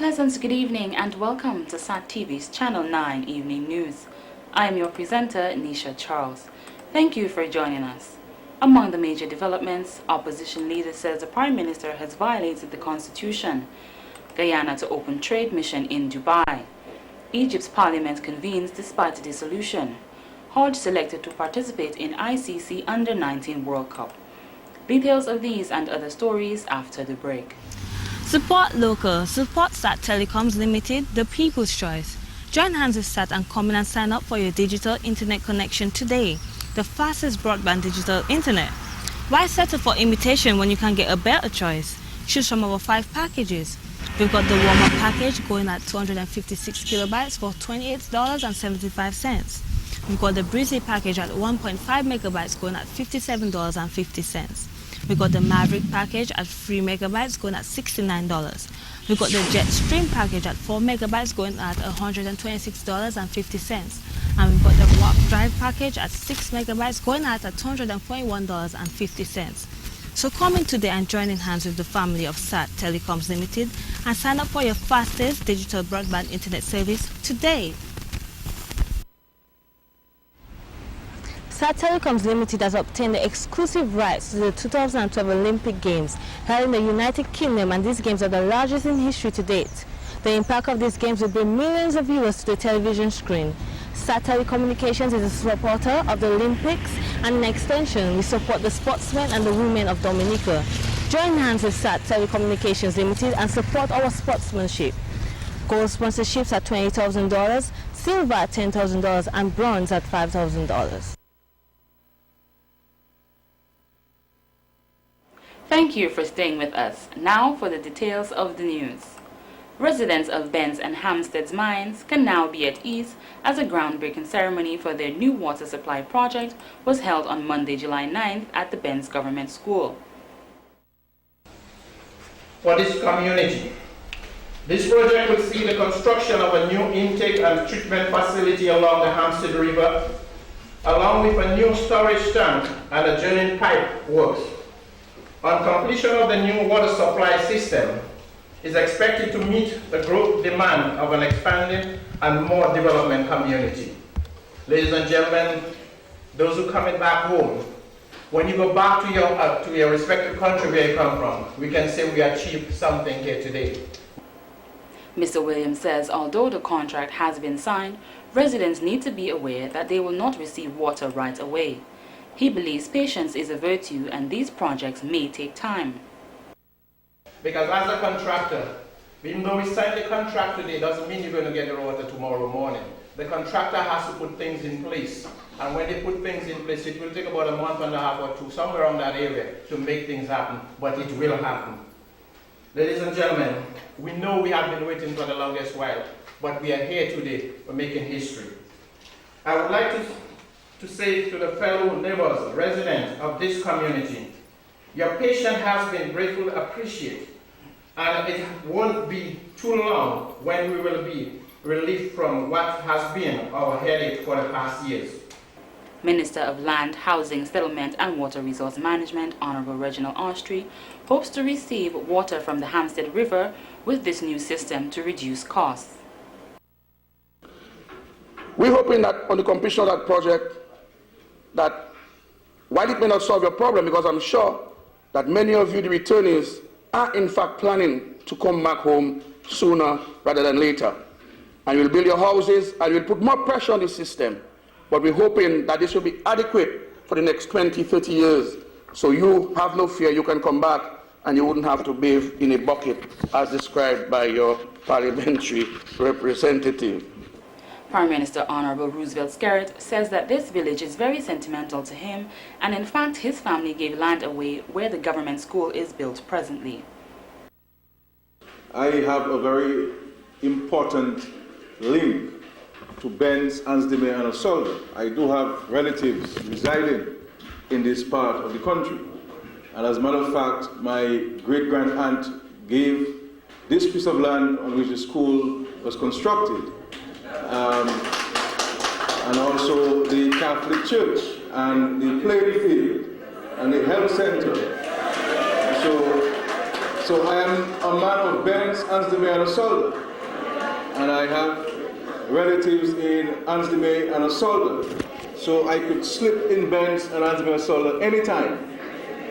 pleasant good evening and welcome to SAT TV's Channel 9 Evening News. I am your presenter, Nisha Charles. Thank you for joining us. Among the major developments, opposition leader says the Prime Minister has violated the Constitution. Guyana to open trade mission in Dubai. Egypt's parliament convenes despite the dissolution. Hodge selected to participate in ICC Under-19 World Cup. Details of these and other stories after the break. Support local, support SAT Telecoms Ltd, the people's choice. Join hands with SAT and come in and sign up for your digital internet connection today, the fastest broadband digital internet. Why settle for imitation when you can get a better choice? Choose from our 5 packages. We've got the warm-up package going at 256 kilobytes for $28.75. We've got the breezy package at 1.5 megabytes going at $57.50. We've got the Maverick package at 3 megabytes going at $69. We've got the Jet Stream package at 4 megabytes going at $126.50. And we've got the Warp Drive package at 6 megabytes going at $241.50. So come in today and join in hands with the family of SAT Telecoms Ltd and sign up for your fastest digital broadband internet service today. SAT Telecoms Ltd has obtained the exclusive rights to the 2012 Olympic Games held in the United Kingdom, and these games are the largest in history to date. The impact of these games will bring millions of viewers to the television screen. SAT Telecommunications is a supporter of the Olympics, and in extension, we support the sportsmen and the women of Dominica. Join hands with SAT Telecommunications Ltd and support our sportsmanship. Gold sponsorships at $20,000, silver at $10,000, and bronze at $5,000. Thank you for staying with us. Now for the details of the news. Residents of Ben's and Hampstead's mines can now be at ease as a groundbreaking ceremony for their new water supply project was held on Monday, July 9th at the Ben's Government School. For this community, this project will see the construction of a new intake and treatment facility along the Hampstead River, along with a new storage tank and adjoining pipe works. On completion of the new water supply system, is expected to meet the growth demand of an expanding and more development community. Ladies and gentlemen, those who coming back home, when you go back to your respective country where you come from, we can say we achieved something here today. Mr. Williams says although the contract has been signed, residents need to be aware that they will not receive water right away. He believes patience is a virtue and these projects may take time. Because as a contractor, even though we sign the contract today, doesn't mean you're going to get the water tomorrow morning. The contractor has to put things in place. And when they put things in place, it will take about a month and a half or 2, somewhere around that area, to make things happen. But it will happen. Ladies and gentlemen, we know we have been waiting for the longest while, but we are here today. We're making history. I would like to say to the fellow neighbors, residents of this community, your patience has been gratefully appreciated, and it won't be too long when we will be relieved from what has been our headache for the past years. Minister of Land, Housing, Settlement and Water Resource Management, Honorable Reginald Austrie, hopes to receive water from the Hampstead River with this new system to reduce costs. We're hoping that on the completion of that project, that while it may not solve your problem, because I'm sure that many of you, the returnees, are in fact planning to come back home sooner rather than later. And you'll build your houses and you'll put more pressure on the system. But we're hoping that this will be adequate for the next 20, 30 years. So you have no fear, you can come back and you wouldn't have to bathe in a bucket as described by your parliamentary representative. Prime Minister Honorable Roosevelt Skerritt says that this village is very sentimental to him, and in fact his family gave land away where the government school is built presently. I have a very important link to Ben's, Ansdeme and Osolde. I do have relatives residing in this part of the country. And as a matter of fact, my great-grand-aunt gave this piece of land on which the school was constructed. And also the Catholic Church and the playing field and the health center. So I am a man of Benz, Ansdeme, and Osolda. And I have relatives in Ansdeme and Osolda. So I could slip in Benz and Ansdeme and Osolda anytime.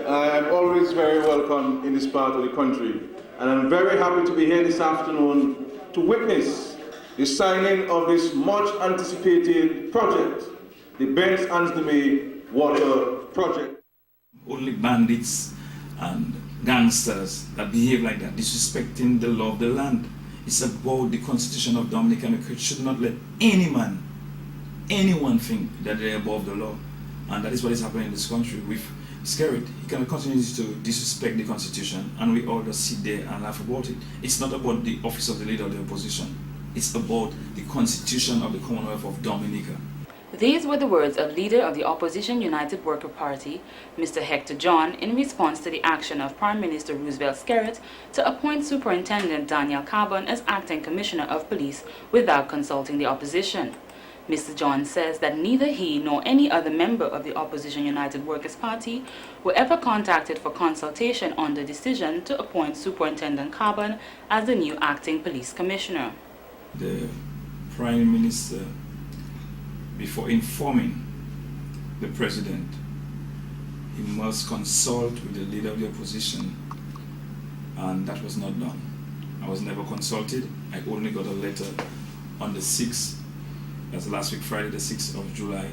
I am always very welcome in this part of the country. And I'm very happy to be here this afternoon to witness the signing of this much anticipated project, the Benz Ansdeme Water Project. Only bandits and gangsters that behave like that, disrespecting the law of the land. It's about the Constitution of Dominica, and we should not let anyone think that they're above the law. And that is what is happening in this country. We've scared. He can continue to disrespect the Constitution, and we all just sit there and laugh about it. It's not about the office of the leader of the opposition. It's about the Constitution of the Commonwealth of Dominica. These were the words of leader of the opposition United Worker Party, Mr. Hector John, in response to the action of Prime Minister Roosevelt Skerrit to appoint Superintendent Daniel Carbon as acting Commissioner of Police without consulting the opposition. Mr. John says that neither he nor any other member of the opposition United Workers Party were ever contacted for consultation on the decision to appoint Superintendent Carbon as the new acting police commissioner. The Prime Minister, before informing the President, he must consult with the leader of the opposition, and that was not done. I was never consulted. I only got a letter on the 6th, that's last week, Friday the 6th of July,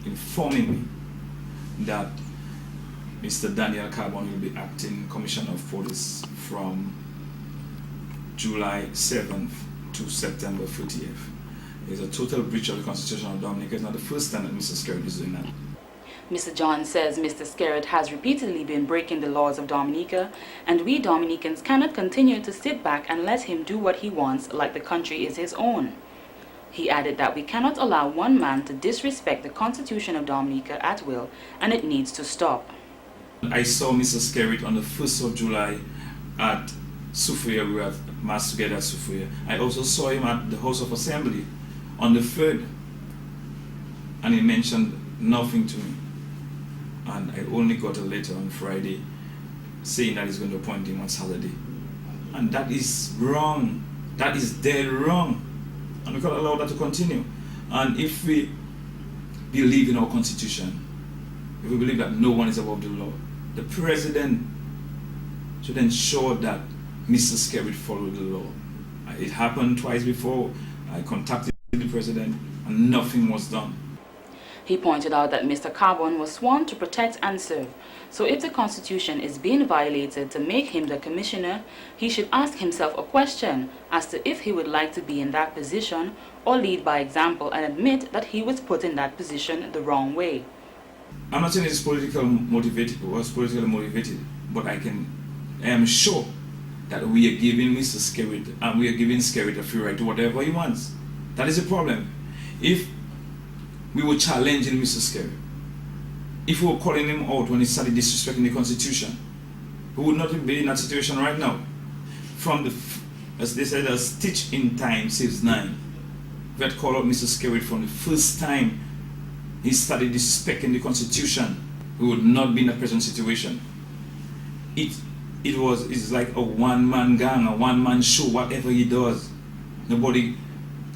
informing me that Mr. Daniel Carbon will be acting Commissioner of Police from July 7th to September 30th. It's a total breach of the Constitution of Dominica. It's not the first time that Mr. Skerrit is doing that. Mr. John says Mr. Skerrit has repeatedly been breaking the laws of Dominica, and we Dominicans cannot continue to sit back and let him do what he wants like the country is his own. He added that we cannot allow one man to disrespect the Constitution of Dominica at will, and it needs to stop. I saw Mr. Skerrit on the 1st of July at Sufuya. We were mass together at Sufuya. I also saw him at the House of Assembly on the 3rd, and he mentioned nothing to me. And I only got a letter on Friday saying that he's going to appoint him on Saturday. And that is wrong. That is dead wrong. And we cannot allow that to continue. And if we believe in our Constitution, if we believe that no one is above the law, the President should ensure that Mr. Skerrit followed the law. It happened twice before. I contacted the President and nothing was done. He pointed out that Mr. Carbon was sworn to protect and serve, so if the Constitution is being violated to make him the commissioner, he should ask himself a question as to if he would like to be in that position or lead by example and admit that he was put in that position the wrong way. I'm not saying it's politically motivated, but I am sure that we are giving Mr. Skerrit and we are giving Skerrit a free right to whatever he wants. That is the problem. If we were challenging Mr. Skerrit, if we were calling him out when he started disrespecting the Constitution, we would not be in that situation right now. As they said, a stitch in time saves 9. We had called out Mr. Skerrit from the first time he started disrespecting the Constitution, we would not be in the present situation. It's like a one-man gang, a one-man show, whatever he does. Nobody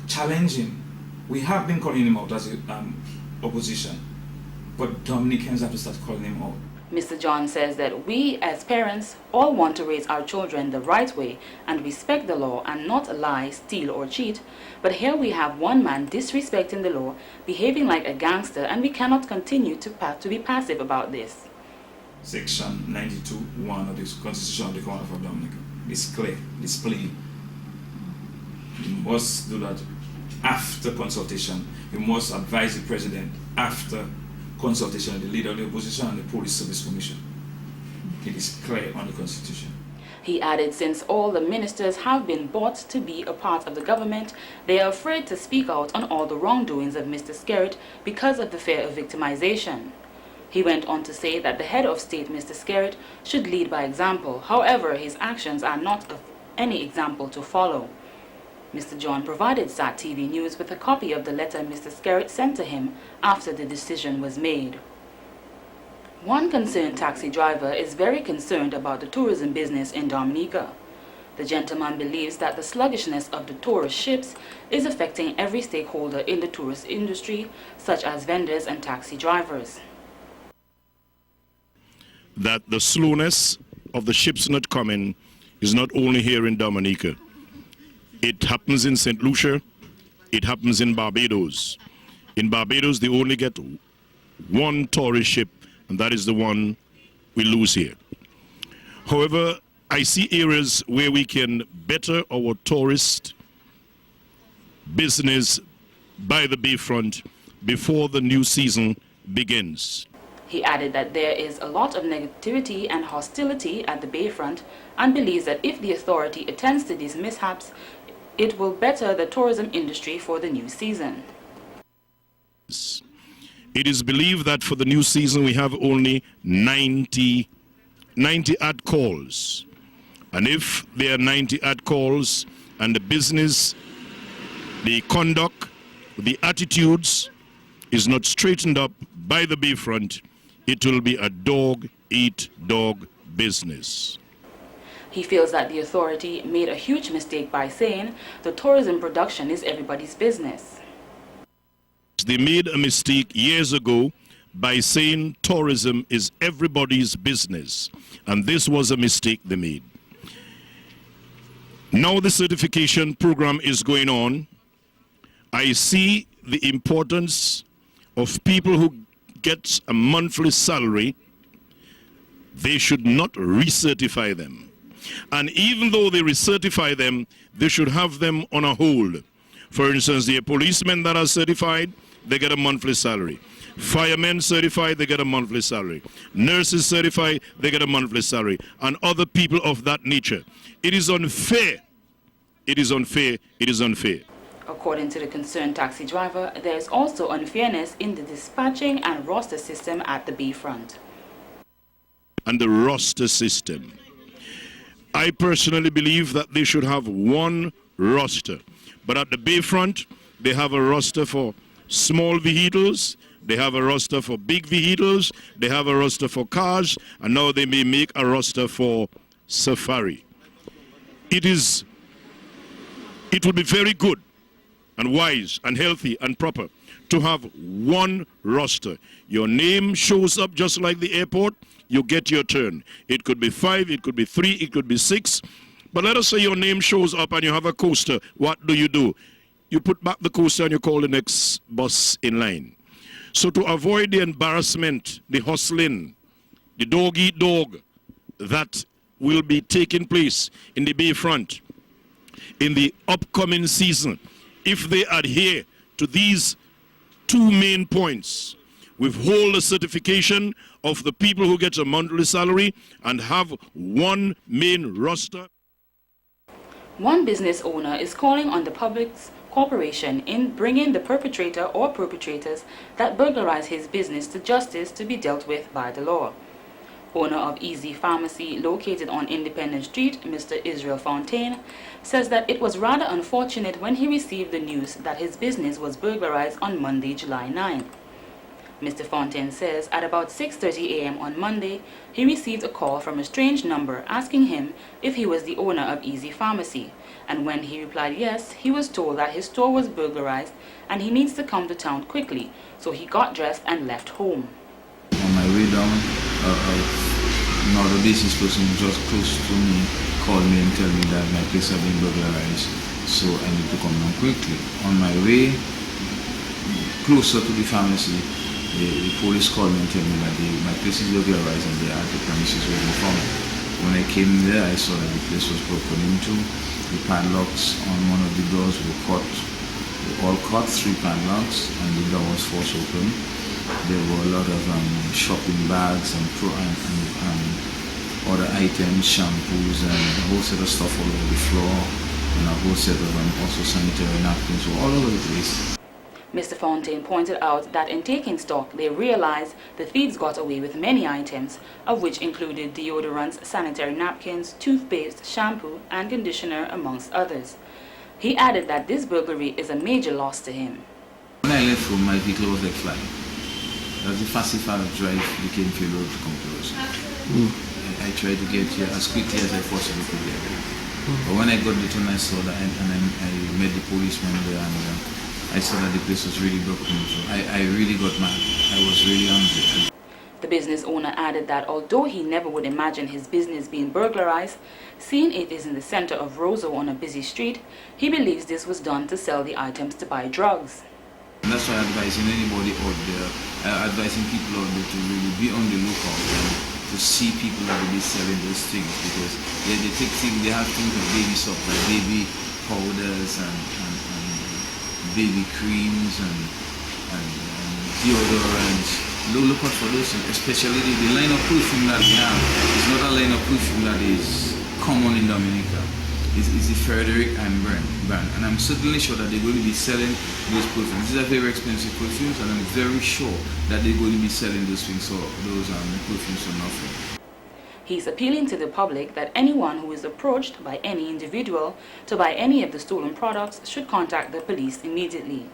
challenge him. We have been calling him out as opposition, but Dominicans have to start calling him out. Mr. John says that we as parents all want to raise our children the right way and respect the law and not lie, steal or cheat, but here we have one man disrespecting the law, behaving like a gangster, and we cannot continue to be passive about this. Section 92(1) of the Constitution of the Commonwealth of Dominica is clear, it's plain. You must do that after consultation. You must advise the President after consultation with the leader of the opposition and the Police Service Commission. It is clear on the Constitution. He added since all the ministers have been bought to be a part of the government, they are afraid to speak out on all the wrongdoings of Mr. Skerrit because of the fear of victimization. He went on to say that the head of state, Mr. Skerrit, should lead by example. However, his actions are not of any example to follow. Mr. John provided SAT TV News with a copy of the letter Mr. Skerrit sent to him after the decision was made. One concerned taxi driver is very concerned about the tourism business in Dominica. The gentleman believes that the sluggishness of the tourist ships is affecting every stakeholder in the tourist industry, such as vendors and taxi drivers. That the slowness of the ships not coming is not only here in Dominica. It happens in St. Lucia, it happens in Barbados. In Barbados, they only get one tourist ship, and that is the one we lose here. However, I see areas where we can better our tourist business by the bayfront before the new season begins. He added that there is a lot of negativity and hostility at the bayfront and believes that if the authority attends to these mishaps, it will better the tourism industry for the new season. It is believed that for the new season we have only 90 ad calls. And if there are 90 ad calls and the business, the conduct, the attitudes is not straightened up by the bayfront, it will be a dog-eat-dog business. He feels that the authority made a huge mistake by saying the tourism production is everybody's business. They made a mistake years ago by saying tourism is everybody's business, and this was a mistake they made. Now the certification program is going on. I see the importance of people who get a monthly salary. They should not recertify them. And even though they recertify them, they should have them on a hold. For instance, the policemen that are certified, they get a monthly salary. Firemen certified, they get a monthly salary. Nurses certified, they get a monthly salary. And other people of that nature. It is unfair. It is unfair. It is unfair. According to the concerned taxi driver, there is also unfairness in the dispatching and roster system at the bayfront. And the roster system. I personally believe that they should have one roster. But at the bayfront, they have a roster for small vehicles, they have a roster for big vehicles, they have a roster for cars, and now they may make a roster for safari. It would be very good and wise and healthy and proper to have one roster. Your name shows up just like the airport, you get your turn. It could be 5, it could be 3, it could be 6. But let us say your name shows up and you have a coaster. What do? You put back the coaster and you call the next bus in line. So to avoid the embarrassment, the hustling, the dog-eat-dog that will be taking place in the bayfront in the upcoming season, if they adhere to these two main points, withhold the certification of the people who get a monthly salary and have one main roster. One business owner is calling on the public's cooperation in bringing the perpetrator or perpetrators that burglarize his business to justice to be dealt with by the law. Owner of Easy Pharmacy, located on Independence Street, Mr. Israel Fontaine, says that it was rather unfortunate when he received the news that his business was burglarized on Monday, July 9. Mr. Fontaine says at about 6:30 a.m. on Monday, he received a call from a strange number asking him if he was the owner of Easy Pharmacy, and when he replied yes, he was told that his store was burglarized and he needs to come to town quickly, so he got dressed and left home. On my way down, another business person just close to me called me and told me that my place had been burglarized, so I need to come down quickly. On my way closer to the pharmacy, the police called me and told me that my place is burglarized and they are the premises where they found. When I came there, I saw that the place was broken into. The padlocks on one of the doors were all cut, 3 padlocks, and the door was forced open. There were a lot of shopping bags and other items, shampoos, and a whole set of stuff all over the floor, and a whole set of also sanitary napkins were all over the place. Mr. Fontaine pointed out that in taking stock, they realized the thieves got away with many items, of which included deodorants, sanitary napkins, toothpaste, shampoo, and conditioner, amongst others. He added that this burglary is a major loss to him. When I left home, my vehicle was like flying. As the fastest drive became failure to come close. I tried to get here as quickly as I possibly could get there. But when I got the turn, I saw that, and I met the policeman there, and I saw that the place was really broken. So I really got mad. I was really angry. The business owner added that although he never would imagine his business being burglarized, seeing it is in the center of Roseau on a busy street, he believes this was done to sell the items to buy drugs. And that's why I'm advising anybody out there, advising people out there to really be on the lookout and to see people that will be selling those things, because they take things, they have things like baby soap, like baby powders and baby creams and deodorants. Look out for those things, especially the line of perfume that we have. It's not a line of perfume that is common in Dominica. It's the Frederick and brand. And I'm certainly sure that they're going to be selling those perfumes. These are very expensive perfumes, and I'm very sure that they're going to be selling those things, so those perfumes for nothing. He's appealing to the public that anyone who is approached by any individual to buy any of the stolen products should contact the police immediately.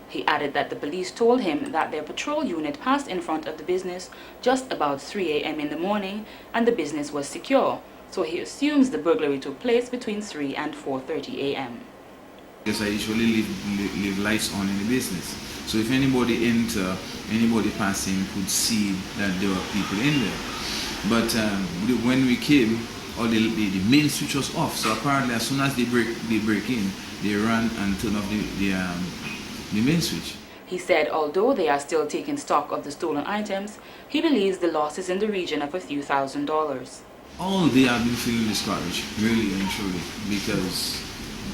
He added that the police told him that their patrol unit passed in front of the business just about 3 a.m. in the morning and the business was secure, so he assumes the burglary took place between 3 and 4:30 a.m. Yes, I usually leave lights on in the business. So if anybody enter, anybody passing could see that there were people in there. But when we came, the main switch was off. So apparently as soon as they break in, they ran and turned off the main switch. He said although they are still taking stock of the stolen items, he believes the loss is in the region of a few $1,000s. All day I've been feeling discouraged, really and truly, because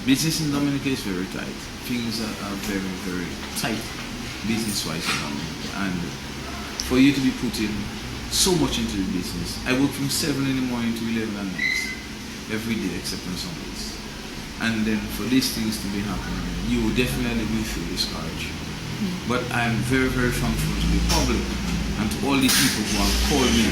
business in Dominica is very tight. Things are very, very tight business-wise in Dominica. And for you to be putting so much into the business, I work from 7 in the morning to 11 at night, every day except on Sundays. And then for these things to be happening, you will definitely will feel discouraged. But I'm very, very thankful to the public and to all the people who have called me,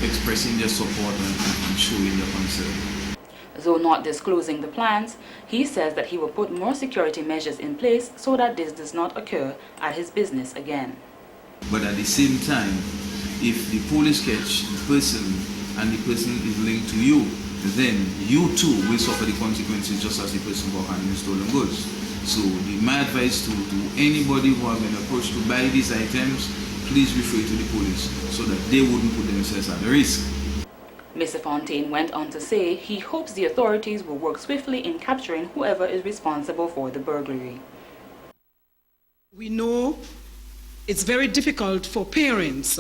expressing their support and showing their concern. Though not disclosing the plans, he says that he will put more security measures in place so that this does not occur at his business again. But at the same time, if the police catch the person and the person is linked to you, then you too will suffer the consequences just as the person who handling stolen goods. So my advice to anybody who has been approached to buy these items, please refer to the police so that they wouldn't put themselves at risk. Mr. Fontaine went on to say he hopes the authorities will work swiftly in capturing whoever is responsible for the burglary. We know it's very difficult for parents,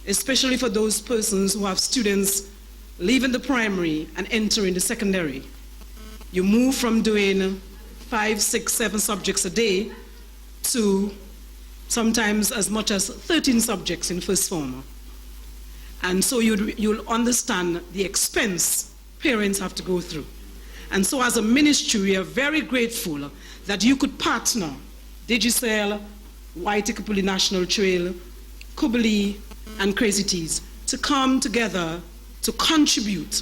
especially for those persons who have students leaving the primary and entering the secondary. You move from doing 5, 6, 7 subjects a day to sometimes as much as 13 subjects in first form. And so you'll understand the expense parents have to go through. And so as a ministry, we are very grateful that you could partner Digicel, Waitakere National Trail, Kubali, and Crazy Teas to come together to contribute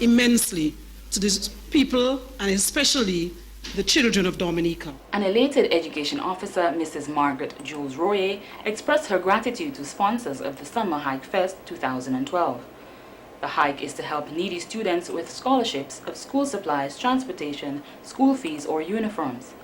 immensely to these people and especially the children of Dominica. An elated education officer, Mrs. Margaret Jules Royer, expressed her gratitude to sponsors of the Summer Hike Fest 2012. The hike is to help needy students with scholarships of school supplies, transportation, school fees, or uniforms.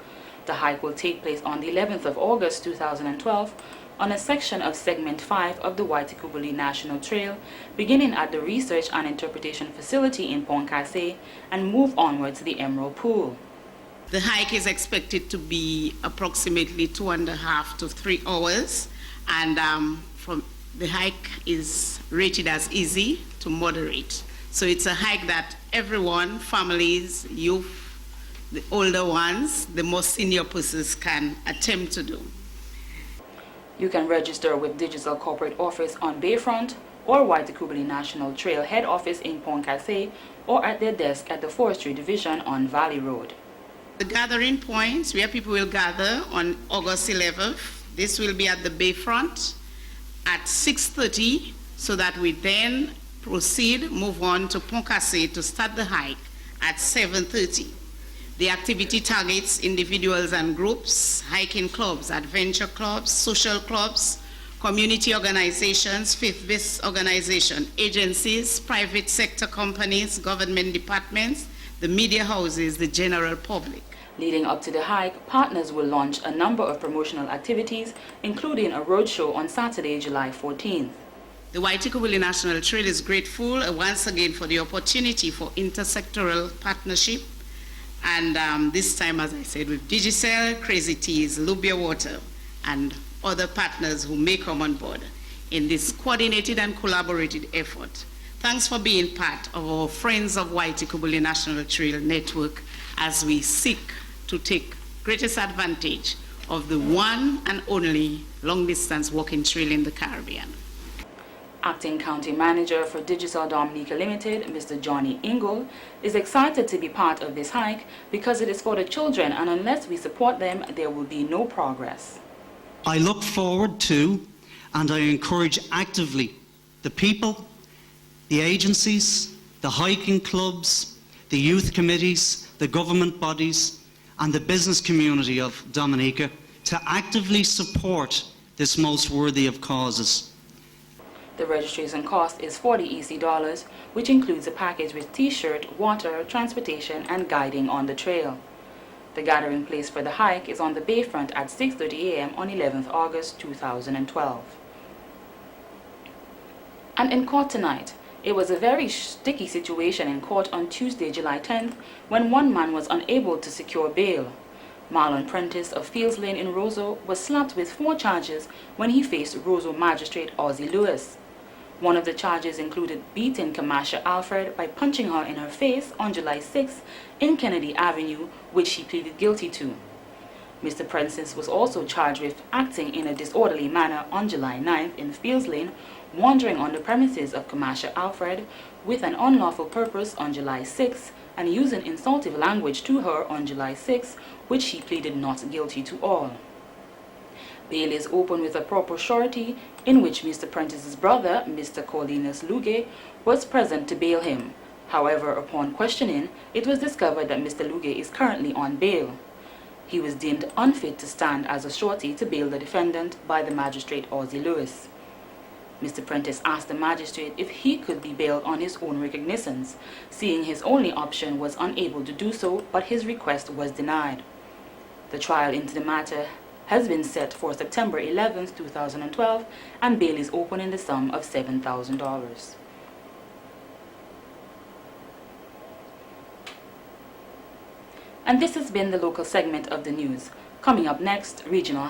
The hike will take place on the 11th of August 2012 on a section of Segment 5 of the Waitakere National Trail, beginning at the Research and Interpretation Facility in Pont Cassé and move onward to the Emerald Pool. The hike is expected to be approximately 2.5 to 3 hours, and the hike is rated as easy to moderate. So it's a hike that everyone, families, youth, the older ones, the more senior persons can attempt to do. You can register with Digital Corporate Office on Bayfront or Waitakere National Trail Head Office in Pont Cassé or at their desk at the Forestry Division on Valley Road. The gathering points where people will gather on August 11th, this will be at the Bayfront at 6:30 so that we then move on to Pont Cassé to start the hike at 7:30. The activity targets individuals and groups, hiking clubs, adventure clubs, social clubs, community organizations, faith-based organizations, agencies, private sector companies, government departments, the media houses, the general public. Leading up to the hike, partners will launch a number of promotional activities, including a roadshow on Saturday, July 14th. The Waitikobuli National Trail is grateful once again for the opportunity for intersectoral partnership, and this time, as I said, with Digicel, Crazy Teas, Lubia Water, and other partners who may come on board in this coordinated and collaborated effort. Thanks for being part of our Friends of Waitikobuli National Trail network as we seek to take greatest advantage of the one and only long-distance walking trail in the Caribbean. Acting County Manager for Digital Dominica Ltd, Mr. Johnny Ingle, is excited to be part of this hike because it is for the children, and unless we support them, there will be no progress. I look forward to, and I encourage actively, the people, the agencies, the hiking clubs, the youth committees, the government bodies, and the business community of Dominica to actively support this most worthy of causes. The registration cost is $40 EC, which includes a package with t-shirt, water, transportation, and guiding on the trail. The gathering place for the hike is on the bayfront at 6:30 a.m. on 11th August 2012. And in court tonight, it was a very sticky situation in court on Tuesday, July 10th, when one man was unable to secure bail. Marlon Prentice of Fields Lane in Roseau was slapped with 4 charges when he faced Roseau Magistrate Ozzie Lewis. One of the charges included beating Kamasha Alfred by punching her in her face on July 6th in Kennedy Avenue, which she pleaded guilty to. Mr. Prentice was also charged with acting in a disorderly manner on July 9th in Fields Lane, wandering on the premises of Kamasha Alfred with an unlawful purpose on July 6th, and using insultive language to her on July 6th, which she pleaded not guilty to all. Bail is open with a proper surety in which Mr. Prentice's brother, Mr. Corlinus Luge, was present to bail him. However, upon questioning, it was discovered that Mr. Luge is currently on bail. He was deemed unfit to stand as a surety to bail the defendant by the magistrate Ozzie Lewis. Mr. Prentice asked the magistrate if he could be bailed on his own recognizance, seeing his only option was unable to do so, but his request was denied. The trial into the matter has been set for September 11, 2012, and bail is open in the sum of $7,000. And this has been the local segment of the news. Coming up next, regional